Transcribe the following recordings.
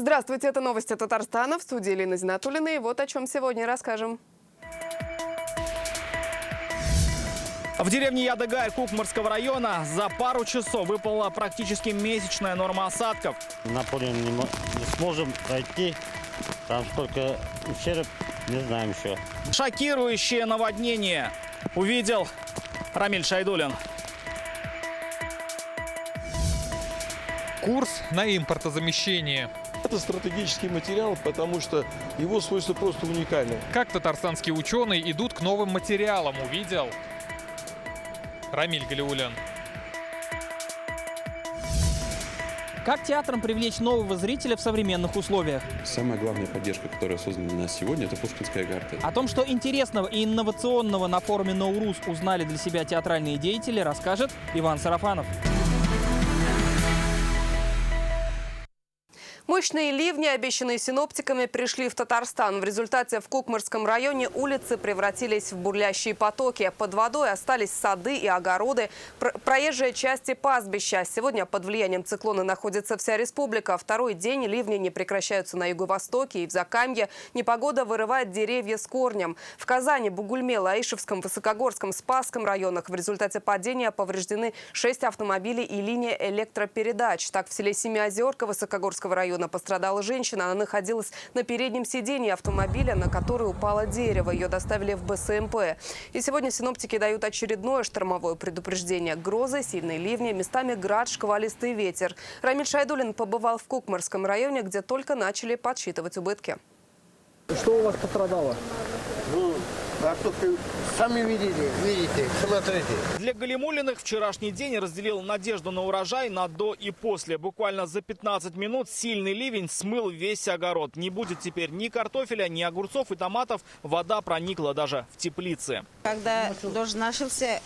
Здравствуйте, это новости Татарстана. В студии Елена Зинатуллина. И вот о чем сегодня расскажем. В деревне Ядыгай Кукмарского района за пару часов выпала практически месячная норма осадков. На поле не сможем пройти, там сколько ущерб, не знаем еще. Шокирующее наводнение увидел Рамиль Шайдуллин. Курс на импортозамещение. Это стратегический материал, потому что его свойства просто уникальны. Как татарстанские ученые идут к новым материалам, увидел Рамиль Галиуллин. Как театрам привлечь нового зрителя в современных условиях? Самая главная поддержка, которая создана у нас сегодня, это Пушкинская гарта. О том, что интересного и инновационного на форуме «Ноурус» узнали для себя театральные деятели, расскажет Иван Сарафанов. Мощные ливни, обещанные синоптиками, пришли в Татарстан. В результате в Кукмарском районе улицы превратились в бурлящие потоки. Под водой остались сады и огороды, проезжие части пастбища. Сегодня под влиянием циклона находится вся республика. Второй день ливни не прекращаются на юго-востоке и в Закамье. Непогода вырывает деревья с корнем. В Казани, Бугульме, Лаишевском, Высокогорском, Спасском районах в результате падения повреждены 6 автомобилей и линия электропередач. Так, в селе Семиозерка Высокогорского района пострадала женщина. Она находилась на переднем сидении автомобиля, на который упало дерево. Ее доставили в БСМП. И сегодня синоптики дают очередное штормовое предупреждение. Грозы, сильные ливни, местами град, шквалистый ветер. Рамиль Шайдуллин побывал в Кукмарском районе, где только начали подсчитывать убытки. Что у вас пострадало? Сами видите, смотрите. Для Галимуллиных вчерашний день разделил надежду на урожай на до и после. Буквально за 15 минут сильный ливень смыл весь огород. Не будет теперь ни картофеля, ни огурцов и томатов. Вода проникла даже в теплицы. Когда дождь начался,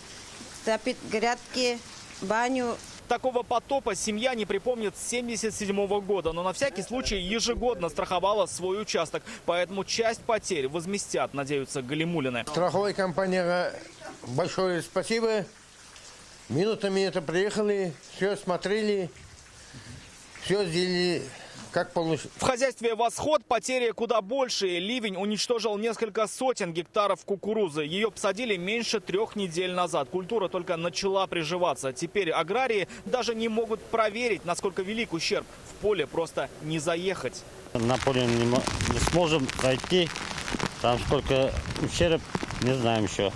топить грядки, баню. Такого потопа семья не припомнит с 1977 года, но на всякий случай ежегодно страховала свой участок. Поэтому часть потерь возместят, надеются Галимуллины. Страховая компания, большое спасибо. Минутами это приехали, все смотрели, все сделали как получилось. В хозяйстве «Восход» потери куда больше. Ливень уничтожил несколько сотен гектаров кукурузы. Ее посадили меньше 3 недель назад. Культура только начала приживаться. Теперь аграрии даже не могут проверить, насколько велик ущерб. В поле просто не заехать. На поле не сможем пройти, там сколько ущерб, не знаем еще.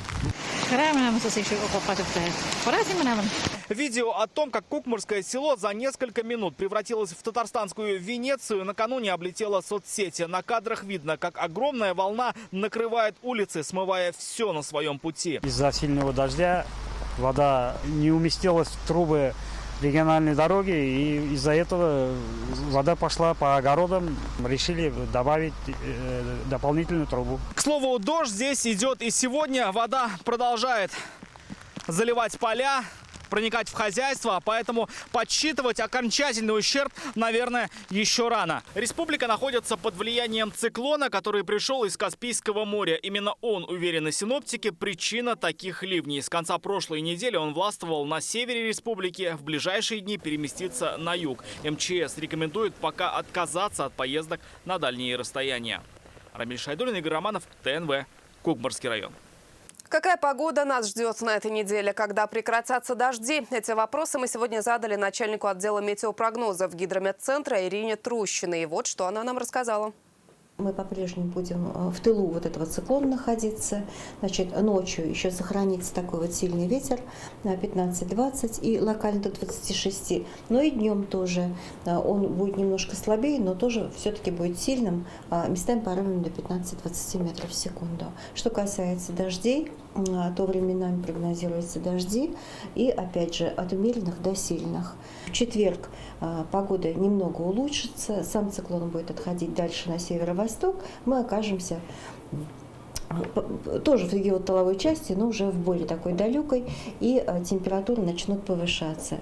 Видео о том, как Кукмарское село за несколько минут превратилось в татарстанскую Венецию, накануне облетело соцсети. На кадрах видно, как огромная волна накрывает улицы, смывая все на своем пути. Из-за сильного дождя вода не уместилась в трубы региональной дороги, и из-за этого вода пошла по огородам. Решили добавить дополнительную трубу. К слову, дождь здесь идет и сегодня. Вода продолжает заливать поля, проникать в хозяйство, поэтому подсчитывать окончательный ущерб, наверное, еще рано. Республика находится под влиянием циклона, который пришел из Каспийского моря. Именно он, уверены синоптики, причина таких ливней. С конца прошлой недели он властвовал на севере республики, в ближайшие дни переместится на юг. МЧС рекомендует пока отказаться от поездок на дальние расстояния. Рамиль Шайдуллин, Игорь Романов, ТНВ, Кукмарский район. Какая погода нас ждет на этой неделе? Когда прекратятся дожди? Эти вопросы мы сегодня задали начальнику отдела метеопрогнозов Гидрометцентра Ирине Трущиной. И вот что она нам рассказала. Мы по-прежнему будем в тылу вот этого циклона находиться. Значит, ночью еще сохранится такой вот сильный ветер на 15-20 и локально до 26. Но и днем тоже он будет немножко слабее, но тоже все-таки будет сильным, местами порывами до 15-20 метров в секунду. Что касается дождей, то временами прогнозируются дожди и опять же от умеренных до сильных. В четверг погода немного улучшится, сам циклон будет отходить дальше на северо-восток, мы окажемся тоже в регионе тыловой части, но уже в более такой далекой, и температуры начнут повышаться.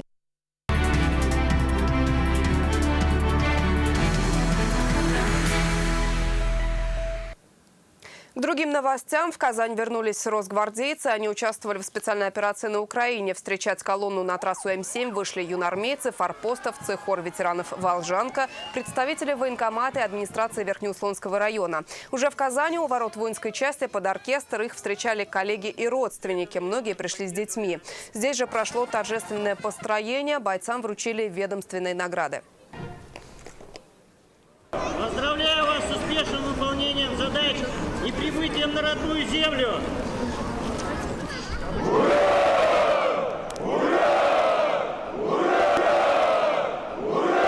К другим другим новостям в Казань вернулись росгвардейцы. Они участвовали в специальной операции на Украине. Встречать колонну на трассу М7 вышли юнармейцы, форпостовцы, хор ветеранов «Волжанка», представители военкомата и администрации Верхнеуслонского района. Уже в Казани у ворот воинской части под оркестр их встречали коллеги и родственники. Многие пришли с детьми. Здесь же прошло торжественное построение. Бойцам вручили ведомственные награды. Поздравляю вас с успешным выполнением задач и прибытием на родную землю! Ура! Ура! Ура! Ура!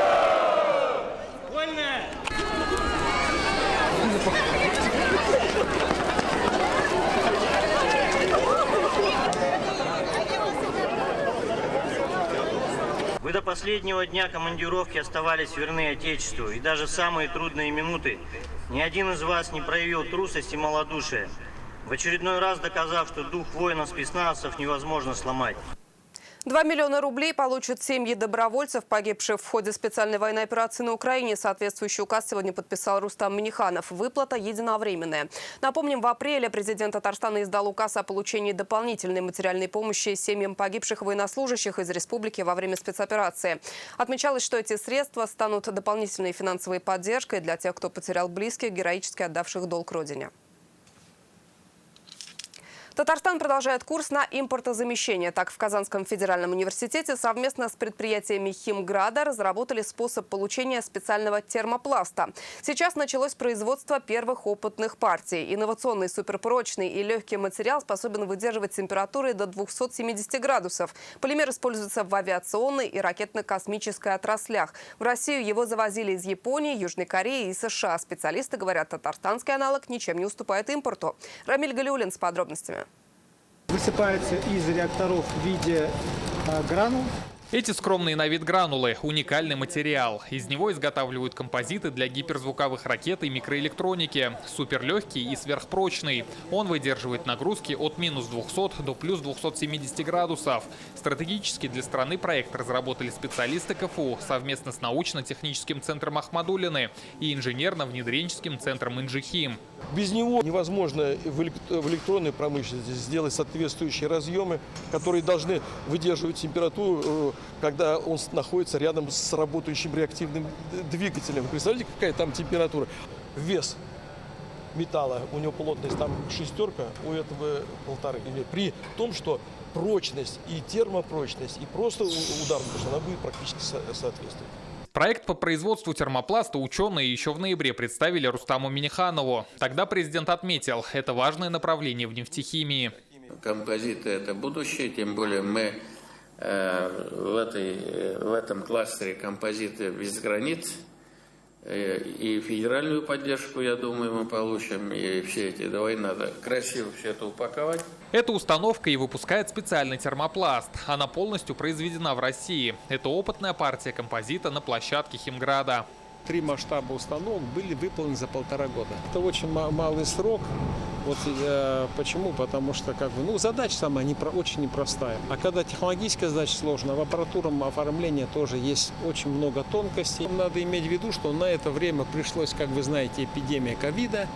Вольно! Вы до последнего дня командировки оставались верны Отечеству, и даже в самые трудные минуты ни один из вас не проявил трусость и малодушие, в очередной раз доказав, что дух воинов-спецназовцев невозможно сломать. 2 миллиона рублей получат семьи добровольцев, погибших в ходе специальной военной операции на Украине. Соответствующий указ сегодня подписал Рустам Минниханов. Выплата единовременная. Напомним, в апреле президент Татарстана издал указ о получении дополнительной материальной помощи семьям погибших военнослужащих из республики во время спецоперации. Отмечалось, что эти средства станут дополнительной финансовой поддержкой для тех, кто потерял близких, героически отдавших долг родине. Татарстан продолжает курс на импортозамещение. Так, в Казанском федеральном университете совместно с предприятиями Химграда разработали способ получения специального термопласта. Сейчас началось производство первых опытных партий. Инновационный, суперпрочный и легкий материал способен выдерживать температуры до 270 градусов. Полимер используется в авиационной и ракетно-космической отраслях. В Россию его завозили из Японии, Южной Кореи и США. Специалисты говорят, татарстанский аналог ничем не уступает импорту. Рамиль Галиуллин с подробностями. Высыпается из реакторов в виде гранул. Эти скромные на вид гранулы – уникальный материал. Из него изготавливают композиты для гиперзвуковых ракет и микроэлектроники. Суперлегкий и сверхпрочный. Он выдерживает нагрузки от минус 200 до плюс 270 градусов. Стратегически для страны проект разработали специалисты КФУ совместно с научно-техническим центром Ахмадуллины и инженерно-внедренческим центром Инжихим. Без него невозможно в электронной промышленности сделать соответствующие разъемы, которые должны выдерживать температуру, когда он находится рядом с работающим реактивным двигателем. Вы представляете, какая там температура? Вес металла, у него плотность там 6, у этого 1,5. При том, что прочность и термопрочность, и просто ударная, она будет практически соответствовать. Проект по производству термопласта ученые еще в ноябре представили Рустаму Минниханову. Тогда президент отметил, это важное направление в нефтехимии. Композиты – это будущее, тем более мы в этом кластере композиты без границ. И федеральную поддержку, я думаю, мы получим. И все эти, давай надо красиво все это упаковать. Эта установка и выпускает специальный термопласт. Она полностью произведена в России. Это опытная партия композита на площадке Химграда. 3 масштаба установок были выполнены за 1,5 года. Это очень малый срок. Вот почему? Потому что задача сама очень непростая. А когда технологическая задача сложная, в аппаратурном оформлении тоже есть очень много тонкостей. Надо иметь в виду, что на это время пришлось, как вы знаете, эпидемия ковида.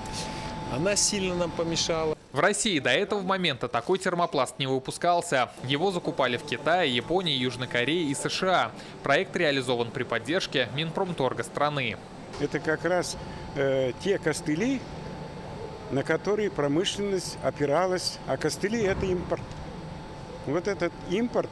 Она сильно нам помешала. В России до этого момента такой термопласт не выпускался. Его закупали в Китае, Японии, Южной Корее и США. Проект реализован при поддержке Минпромторга страны. Это как раз те костыли, на которые промышленность опиралась. А костыли – это импорт. Вот этот импорт,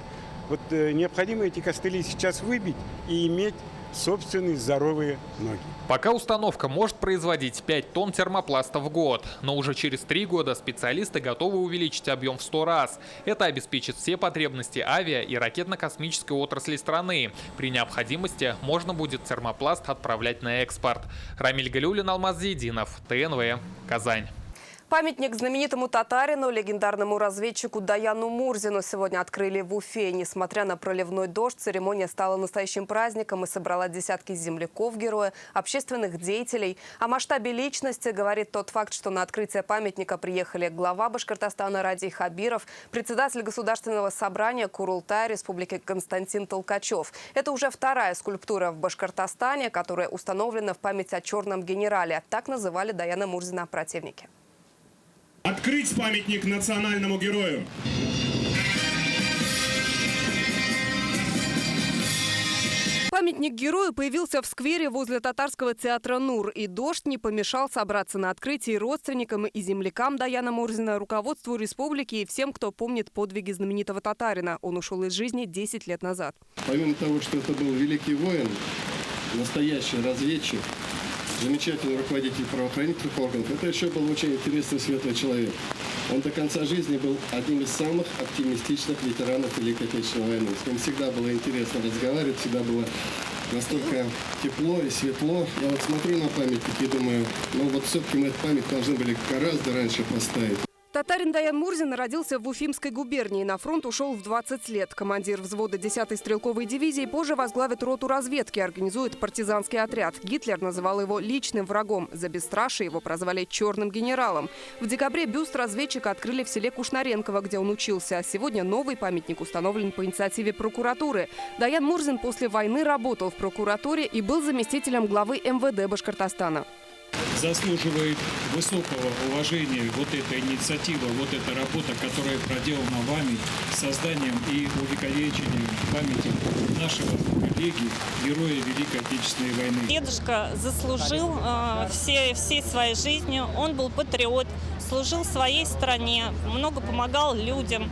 необходимо эти костыли сейчас выбить и иметь собственные здоровые ноги. Пока установка может производить 5 тонн термопласта в год, но уже через 3 года специалисты готовы увеличить объем в 100 раз. Это обеспечит все потребности авиа- и ракетно-космической отрасли страны. При необходимости можно будет термопласт отправлять на экспорт. Рамиль Галиуллин, Алмаз Зейдинов, ТНВ, Казань. Памятник знаменитому татарину, легендарному разведчику Даяну Мурзину сегодня открыли в Уфе. Несмотря на проливной дождь, церемония стала настоящим праздником и собрала десятки земляков-героя, общественных деятелей. О масштабе личности говорит тот факт, что на открытие памятника приехали глава Башкортостана Радий Хабиров, председатель Государственного собрания Курултай Республики Константин Толкачев. Это уже вторая скульптура в Башкортостане, которая установлена в память о черном генерале. Так называли Даяна Мурзина противники. Открыть памятник национальному герою. Памятник герою появился в сквере возле татарского театра «Нур». И дождь не помешал собраться на открытии родственникам и землякам Даяна Мурзина, руководству республики и всем, кто помнит подвиги знаменитого татарина. Он ушел из жизни 10 лет назад. Помимо того, что это был великий воин, настоящий разведчик, замечательный руководитель правоохранительных органов, это еще был очень интересный светлый человек. Он до конца жизни был одним из самых оптимистичных ветеранов Великой Отечественной войны. С ним всегда было интересно разговаривать, всегда было настолько тепло и светло. Я вот смотрю на памятник и думаю, ну вот все-таки мы этот памятник должны были гораздо раньше поставить. Татарин Даян Мурзин родился в Уфимской губернии. На фронт ушел в 20 лет. Командир взвода 10-й стрелковой дивизии позже возглавит роту разведки, организует партизанский отряд. Гитлер называл его личным врагом. За бесстрашие его прозвали «черным генералом». В декабре бюст разведчика открыли в селе Кушнаренково, где он учился. А сегодня новый памятник установлен по инициативе прокуратуры. Даян Мурзин после войны работал в прокуратуре и был заместителем главы МВД Башкортостана. Заслуживает высокого уважения вот эта инициатива, вот эта работа, которая проделана вами с созданием и увековечением памяти нашего коллеги, героя Великой Отечественной войны. Дедушка заслужил всей своей жизнью, он был патриот, служил своей стране, много помогал людям,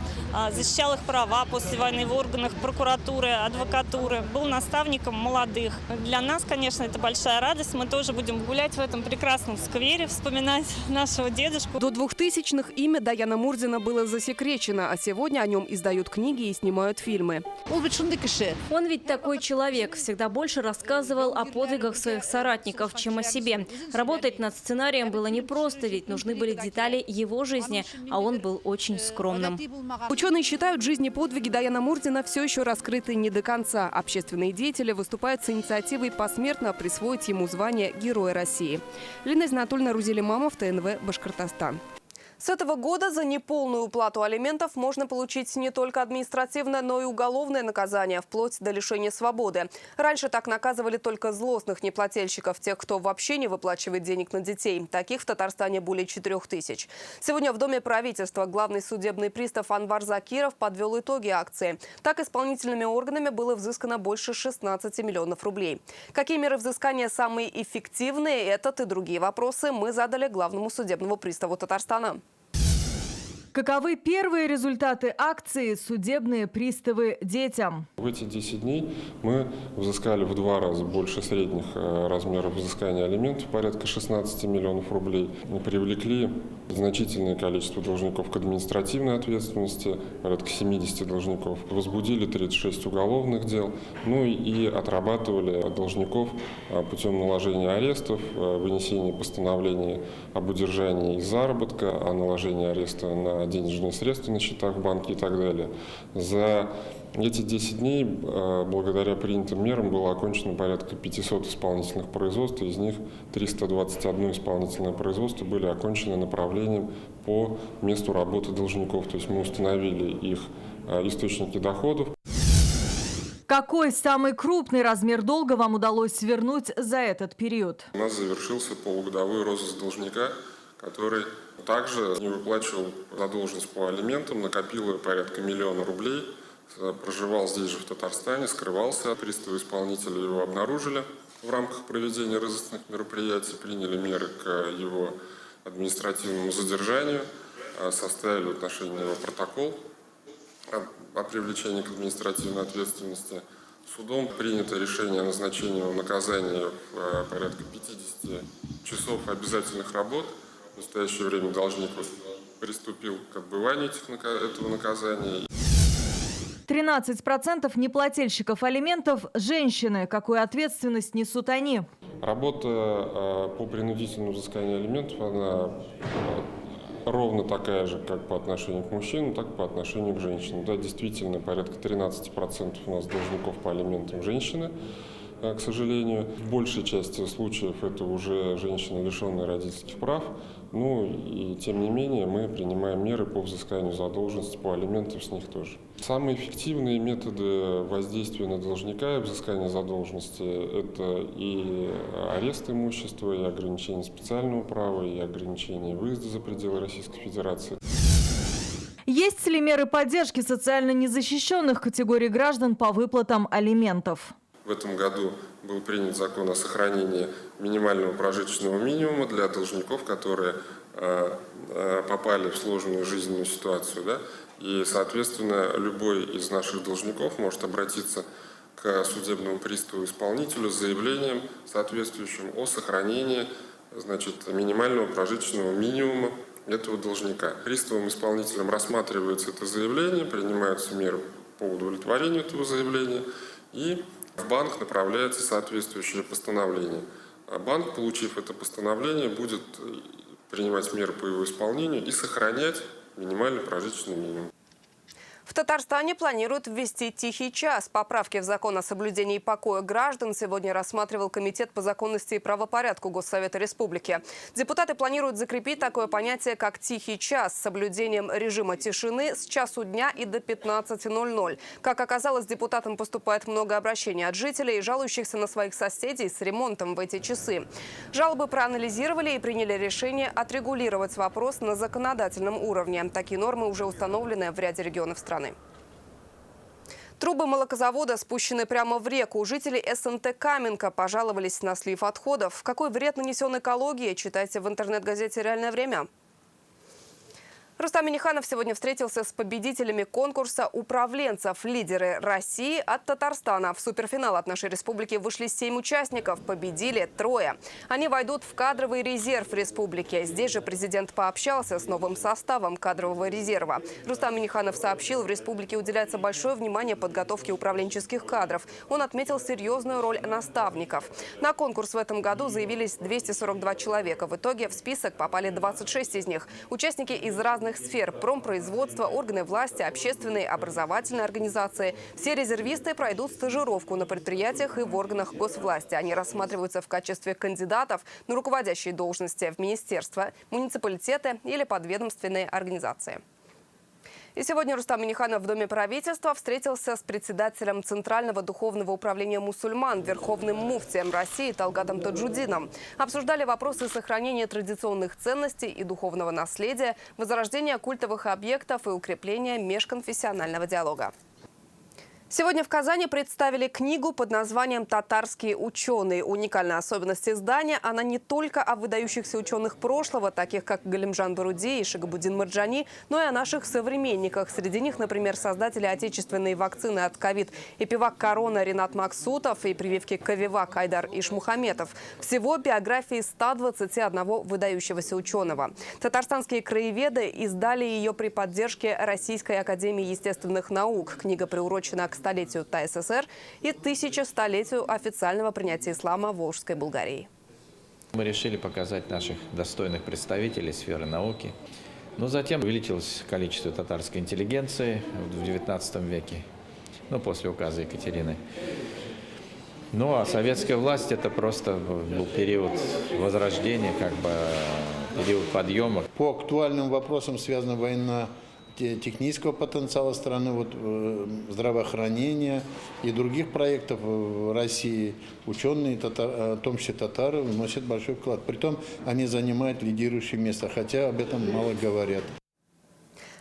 защищал их права после войны в органах прокуратуры, адвокатуры, был наставником молодых. Для нас, конечно, это большая радость, мы тоже будем гулять в этом прекрасном сквере, вспоминать нашего дедушку. До 2000-х имя Даяна Мурзина было засекречено, а сегодня о нем издают книги и снимают фильмы. Он ведь такой человек, всегда больше рассказывал о подвигах своих соратников, чем о себе. Работать над сценарием было непросто, ведь нужны были детали его жизни, а он был очень скромным. Ученые считают, жизнь и подвиги Даяна Мурзина все еще раскрыты не до конца. Общественные деятели выступают с инициативой посмертно присвоить ему звание Героя России. Лина Изнатульна, Рузели Мамов, ТНВ, Башкортостан. С этого года за неполную уплату алиментов можно получить не только административное, но и уголовное наказание, вплоть до лишения свободы. Раньше так наказывали только злостных неплательщиков, тех, кто вообще не выплачивает денег на детей. Таких в Татарстане более 4000. Сегодня в Доме правительства главный судебный пристав Анвар Закиров подвел итоги акции. Так исполнительными органами было взыскано больше 16 миллионов рублей. Какие меры взыскания самые эффективные? Этот и другие вопросы мы задали главному судебному приставу Татарстана. Каковы первые результаты акции «Судебные приставы детям»? В эти 10 дней мы взыскали в 2 раза больше средних размеров взыскания алиментов, порядка 16 миллионов рублей. Мы привлекли значительное количество должников к административной ответственности, порядка 70 должников. Возбудили 36 уголовных дел, ну и отрабатывали должников путем наложения арестов, вынесения постановления об удержании из заработка, о наложении ареста на денежные средства на счетах в банке и так далее. За эти 10 дней, благодаря принятым мерам, было окончено порядка 500 исполнительных производств, из них 321 исполнительное производство были окончены направлением по месту работы должников. То есть мы установили их источники доходов. Какой самый крупный размер долга вам удалось вернуть за этот период? У нас завершился полугодовой розыск должника, который также не выплачивал задолженность по алиментам, накопил порядка 1 миллиона рублей, проживал здесь же в Татарстане, скрывался. Приставы исполнителя его обнаружили в рамках проведения розыскных мероприятий, приняли меры к его административному задержанию, составили в отношении него протокол о привлечении к административной ответственности. Судом принято решение о назначении наказания в порядка 50 часов обязательных работ. В настоящее время должник приступил к отбыванию этого наказания. 13% неплательщиков алиментов – женщины. Какую ответственность несут они? Работа по принудительному взысканию алиментов, она ровно такая же, как по отношению к мужчинам, так и по отношению к женщинам. Да, действительно, порядка 13% у нас должников по алиментам женщины. к сожалению. В большей части случаев это уже женщины, лишенные родительских прав. Ну и тем не менее мы принимаем меры по взысканию задолженности, по алиментам с них тоже. Самые эффективные методы воздействия на должника и взыскания задолженности – это и арест имущества, и ограничение специального права, и ограничение выезда за пределы Российской Федерации. Есть ли меры поддержки социально незащищенных категорий граждан по выплатам алиментов? В этом году был принят закон о сохранении минимального прожиточного минимума для должников, которые попали в сложную жизненную ситуацию. Да? И, соответственно, любой из наших должников может обратиться к судебному приставу-исполнителю с заявлением соответствующим о сохранении, значит, минимального прожиточного минимума этого должника. Приставом-исполнителем рассматривается это заявление, принимаются меры по удовлетворению этого заявления, и в банк направляется соответствующее постановление. А банк, получив это постановление, будет принимать меры по его исполнению и сохранять минимальный прожиточный минимум. В Татарстане планируют ввести тихий час. Поправки в закон о соблюдении покоя граждан сегодня рассматривал Комитет по законности и правопорядку Госсовета Республики. Депутаты планируют закрепить такое понятие, как тихий час, с соблюдением режима тишины с часу дня и до 15:00. Как оказалось, депутатам поступает много обращений от жителей, жалующихся на своих соседей с ремонтом в эти часы. Жалобы проанализировали и приняли решение отрегулировать вопрос на законодательном уровне. Такие нормы уже установлены в ряде регионов страны. Трубы молокозавода спущены прямо в реку. Жители СНТ Каменка пожаловались на слив отходов. Какой вред нанесен экологии, читайте в интернет-газете «Реальное время». Рустам Минниханов сегодня встретился с победителями конкурса управленцев «Лидеры России» от Татарстана. В суперфинал от нашей республики вышли 7 участников, победили 3. Они войдут в кадровый резерв республики. Здесь же президент пообщался с новым составом кадрового резерва. Рустам Минниханов сообщил, в республике уделяется большое внимание подготовке управленческих кадров. Он отметил серьезную роль наставников. На конкурс в этом году заявились 242 человека. В итоге в список попали 26 из них. Участники из разных сфер: промпроизводства, органы власти, общественные, образовательные организации. Все резервисты пройдут стажировку на предприятиях и в органах госвласти. Они рассматриваются в качестве кандидатов на руководящие должности в министерства, муниципалитеты или подведомственные организации. И сегодня Рустам Минниханов в Доме правительства встретился с председателем Центрального духовного управления мусульман, верховным муфтием России Талгатом Таджудином. Обсуждали вопросы сохранения традиционных ценностей и духовного наследия, возрождения культовых объектов и укрепления межконфессионального диалога. Сегодня в Казани представили книгу под названием «Татарские ученые». Уникальная особенность издания – она не только о выдающихся ученых прошлого, таких как Галимжан Баруди и Шагабуддин Марджани, но и о наших современниках. Среди них, например, создатели отечественной вакцины от ковид «Эпивак Корона» Ринат Максутов и прививки «Ковивак» Айдар Ишмухаметов. Всего биографии 121 выдающегося ученого. Татарстанские краеведы издали ее при поддержке Российской академии естественных наук. Книга приурочена к столетию ТССР и 1100-летию официального принятия ислама в Волжской Булгарии. Мы решили показать наших достойных представителей сферы науки. Но затем увеличилось количество татарской интеллигенции в XIX веке, после указа Екатерины. Ну а советская власть — это просто был период возрождения, период подъема. По актуальным вопросам, связанным военно-технического потенциала страны, здравоохранения и других проектов в России, ученые, в том числе татары, вносят большой вклад. Притом они занимают лидирующее место, хотя об этом мало говорят.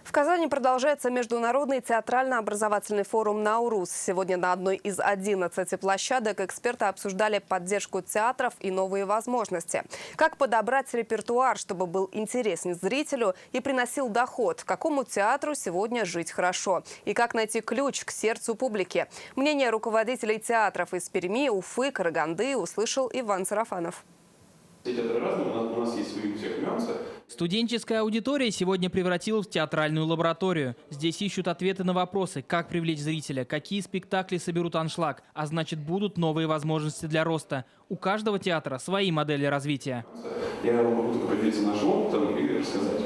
В Казани продолжается международный театрально-образовательный форум «Наурус». Сегодня на одной из 11 площадок эксперты обсуждали поддержку театров и новые возможности. Как подобрать репертуар, чтобы был интересен зрителю и приносил доход? Какому театру сегодня жить хорошо? И как найти ключ к сердцу публики? Мнение руководителей театров из Перми, Уфы, Караганды услышал Иван Сарафанов. Все театры разные, у нас есть свои у всех нюансы. Студенческая аудитория сегодня превратилась в театральную лабораторию. Здесь ищут ответы на вопросы, как привлечь зрителя, какие спектакли соберут аншлаг, а значит, будут новые возможности для роста. У каждого театра свои модели развития. Я могу только поделиться нашим опытом и рассказать,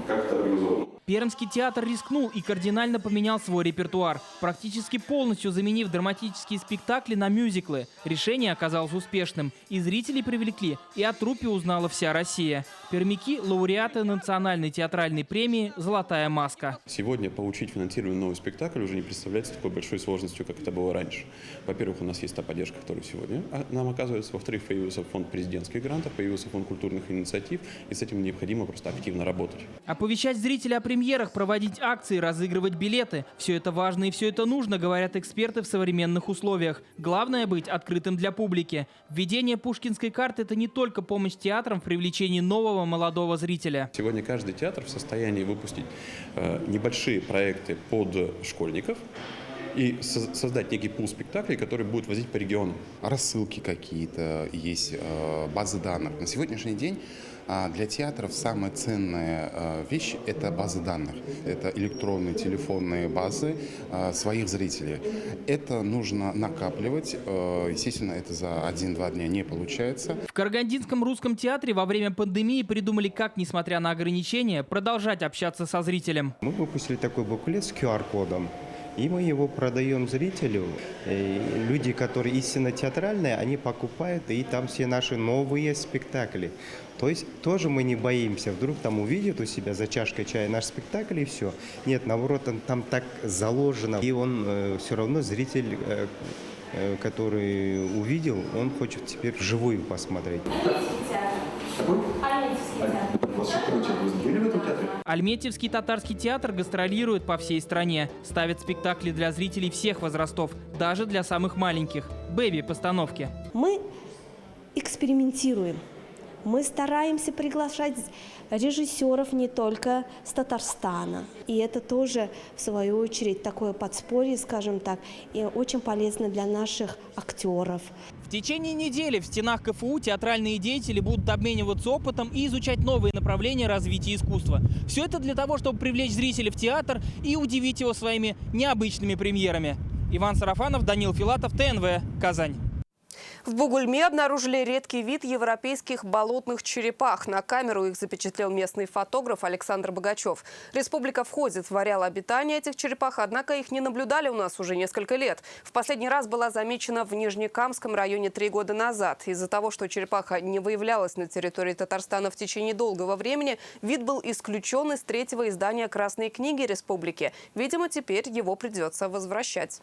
как это организовано. Пермский театр рискнул и кардинально поменял свой репертуар, практически полностью заменив драматические спектакли на мюзиклы. Решение оказалось успешным. И зрителей привлекли, и о труппе узнала вся Россия. Пермяки – лауреаты национальной театральной премии «Золотая маска». Сегодня получить финансирование новый спектакль уже не представляется такой большой сложностью, как это было раньше. Во-первых, у нас есть та поддержка, которая сегодня нам оказывается. Во-вторых, появился фонд президентских грантов, появился фонд культурных инициатив, и с этим необходимо просто активно работать. Оповещать зрителей о премьерах, проводить акции, разыгрывать билеты – все это важно и все это нужно, говорят эксперты в современных условиях. Главное – быть открытым для публики. Введение пушкинской карты – это не только помощь театрам в привлечении нового молодого зрителя. Сегодня каждый театр в состоянии выпустить небольшие проекты под школьников и создать некий пул спектаклей, который будет возить по регионам. Рассылки какие-то есть, базы данных. На сегодняшний день для театров самая ценная вещь – это базы данных. Это электронные, телефонные базы своих зрителей. Это нужно накапливать. Естественно, это за 1-2 дня не получается. В Карагандинском русском театре во время пандемии придумали, как, несмотря на ограничения, продолжать общаться со зрителем. Мы выпустили такой буклет с QR-кодом. И мы его продаем зрителю. И люди, которые истинно театральные, они покупают, и там все наши новые спектакли. То есть тоже мы не боимся. Вдруг там увидят у себя за чашкой чая наш спектакль и все. Нет, наоборот, он там так заложено. И он все равно, зритель, который увидел, он хочет теперь вживую посмотреть. Альметьевский татарский театр гастролирует по всей стране. Ставит спектакли для зрителей всех возрастов, даже для самых маленьких. Бэби-постановки. Мы экспериментируем. Мы стараемся приглашать режиссеров не только с Татарстана. И это тоже, в свою очередь, такое подспорье, скажем так, и очень полезно для наших актеров. В течение недели в стенах КФУ театральные деятели будут обмениваться опытом и изучать новые направления развития искусства. Все это для того, чтобы привлечь зрителя в театр и удивить его своими необычными премьерами. Иван Сарафанов, Данил Филатов, ТНВ, Казань. В Бугульме обнаружили редкий вид европейских болотных черепах. На камеру их запечатлел местный фотограф Александр Богачев. Республика входит в ареал обитания этих черепах, однако их не наблюдали у нас уже несколько лет. В последний раз была замечена в Нижнекамском районе 3 года назад. Из-за того, что черепаха не выявлялась на территории Татарстана в течение долгого времени, вид был исключен из 3-го издания Красной книги республики. Видимо, теперь его придется возвращать.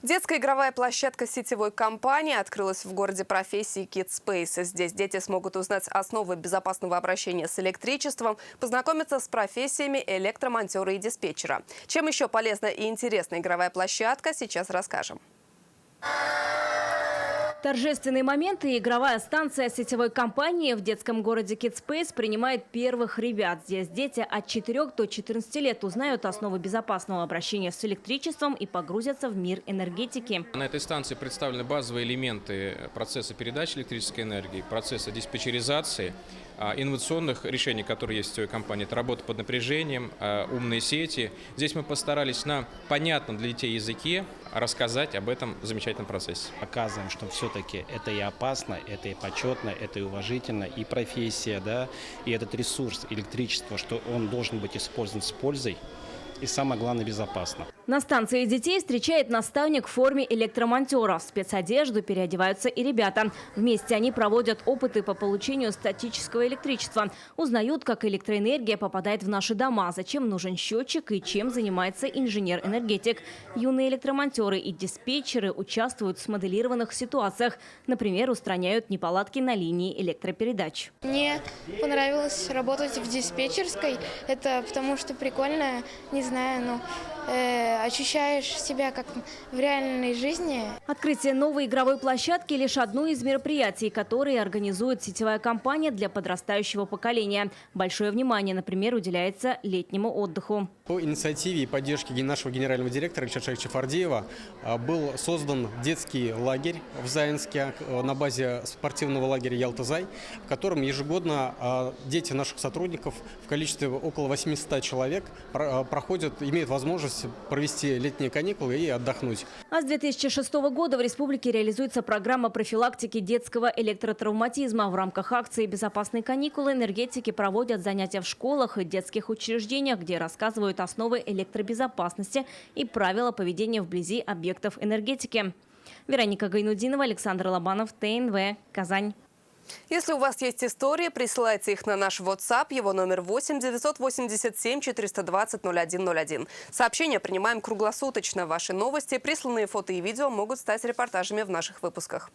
Детская игровая площадка сетевой компании открылась в городе профессии KidSpace. Здесь дети смогут узнать основы безопасного обращения с электричеством, познакомиться с профессиями электромонтера и диспетчера. Чем еще полезна и интересна игровая площадка, сейчас расскажем. Торжественные моменты и игровая станция сетевой компании в детском городе KidSpace принимает первых ребят. Здесь дети от 4 до 14 лет узнают основы безопасного обращения с электричеством и погрузятся в мир энергетики. На этой станции представлены базовые элементы процесса передачи электрической энергии, процесса диспетчеризации, инновационных решений, которые есть в сетевой компании. Это работа под напряжением, умные сети. Здесь мы постарались на понятном для детей языке рассказать об этом замечательном процессе. Показываем, что все-таки это и опасно, это и почетно, это и уважительно, и профессия, да, и этот ресурс электричества, что он должен быть использован с пользой и, самое главное, безопасно. На станции детей встречает наставник в форме электромонтера. В спецодежду переодеваются и ребята. Вместе они проводят опыты по получению статического электричества. Узнают, как электроэнергия попадает в наши дома, зачем нужен счетчик и чем занимается инженер-энергетик. Юные электромонтеры и диспетчеры участвуют в смоделированных ситуациях. Например, устраняют неполадки на линии электропередач. Мне понравилось работать в диспетчерской. Это потому что прикольно, не знаю, но ощущаешь себя как в реальной жизни. Открытие новой игровой площадки – лишь одно из мероприятий, которые организует сетевая компания для подрастающего поколения. Большое внимание, например, уделяется летнему отдыху. По инициативе и поддержке нашего генерального директора Ильшата Шариповича Фардеева был создан детский лагерь в Заинске на базе спортивного лагеря «Ялтазай», в котором ежегодно дети наших сотрудников в количестве около 800 человек имеют возможность возможность провести летние каникулы и отдохнуть. А с 2006 года в республике реализуется программа профилактики детского электротравматизма. В рамках акции «Безопасные каникулы» энергетики проводят занятия в школах и детских учреждениях, где рассказывают основы электробезопасности и правила поведения вблизи объектов энергетики. Вероника Гайнудинова, Александр Лобанов, ТНВ, Казань. Если у вас есть истории, присылайте их на наш WhatsApp, его номер 8 987 420 0101. Сообщения принимаем круглосуточно. Ваши новости, присланные фото и видео могут стать репортажами в наших выпусках.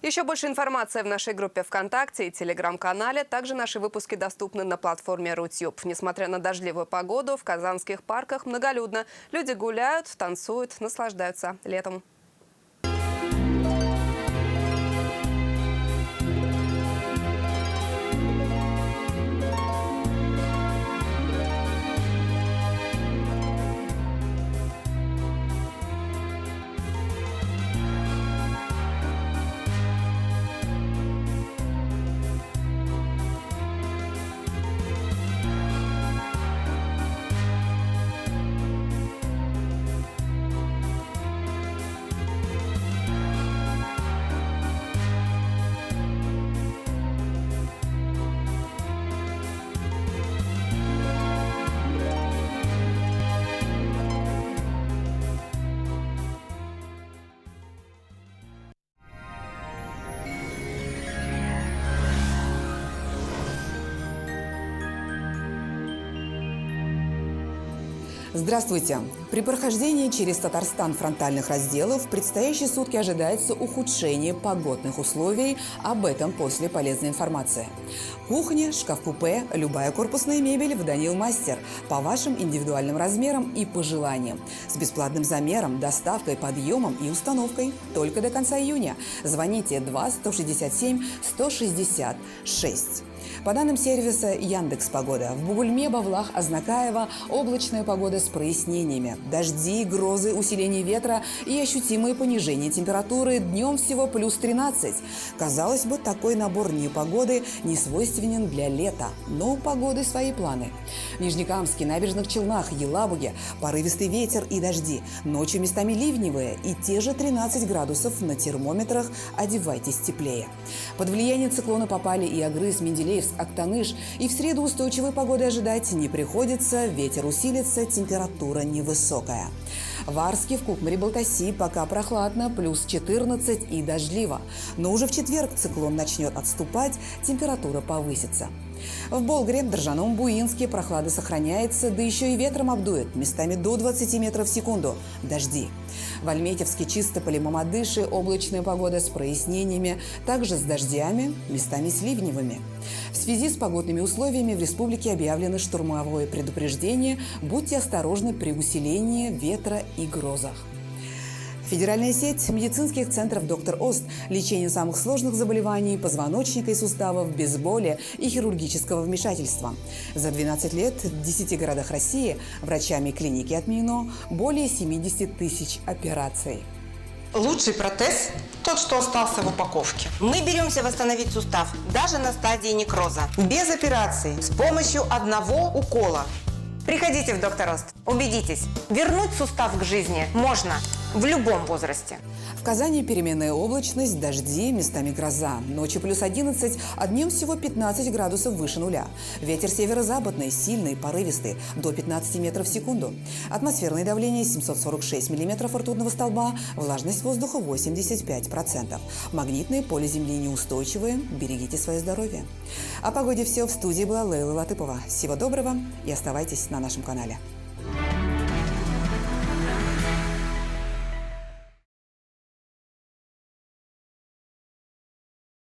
Еще больше информации в нашей группе ВКонтакте и Телеграм-канале. Также наши выпуски доступны на платформе Рутюб. Несмотря на дождливую погоду, в казанских парках многолюдно. Люди гуляют, танцуют, наслаждаются летом. Здравствуйте! При прохождении через Татарстан фронтальных разделов в предстоящие сутки ожидается ухудшение погодных условий. Об этом после полезной информации. Кухня, шкаф-купе, любая корпусная мебель в Данил Мастер по вашим индивидуальным размерам и пожеланиям. С бесплатным замером, доставкой, подъемом и установкой. Только до конца июня. Звоните 2 167 166. По данным сервиса Яндекс.Погода, в Бугульме, Бавлах, Азнакаево облачная погода с прояснениями. Дожди, грозы, усиление ветра и ощутимое понижение температуры. Днем всего плюс 13. Казалось бы, такой набор непогоды не свойственен для лета. Но у погоды свои планы. В Нижнекамске, Набережных Челнах, Елабуге порывистый ветер и дожди. Ночью местами ливневые и те же 13 градусов на термометрах. Одевайтесь теплее. Под влияние циклона попали и Агрыз, Менделеевск, Актаныш. И в среду устойчивой погоды ожидать не приходится. Ветер усилится, температура невысокая. В Арске, в Кукмаре, Балтаси пока прохладно, плюс 14 и дождливо. Но уже в четверг циклон начнет отступать, температура повысится. В Болгре, Држаном, Буинске прохлада сохраняется, да еще и ветром обдует, местами до 20 метров в секунду. Дожди. В Альметьевске, Чистополе, Мамадыше облачная погода с прояснениями, также с дождями, местами с ливневыми. В связи с погодными условиями в республике объявлено штормовое предупреждение. Будьте осторожны при усилении ветра и грозах. Федеральная сеть медицинских центров «Доктор Ост». Лечение самых сложных заболеваний позвоночника и суставов без боли и хирургического вмешательства. За 12 лет в 10 городах России врачами клиники отменено более 70 тысяч операций. Лучший протез – тот, что остался в упаковке. Мы беремся восстановить сустав даже на стадии некроза. Без операции, с помощью одного укола. Приходите в «Доктор Ост». Убедитесь, вернуть сустав к жизни можно в любом возрасте. В Казани переменная облачность, дожди, местами гроза. Ночью плюс 11, а днем всего 15 градусов выше нуля. Ветер северо-западный, сильный, порывистый, до 15 метров в секунду. Атмосферное давление 746 миллиметров ртутного столба, влажность воздуха 85%. Магнитное поле Земли неустойчивое, берегите свое здоровье. О погоде все. В студии была Лейла Латыпова. Всего доброго и оставайтесь на нашем канале.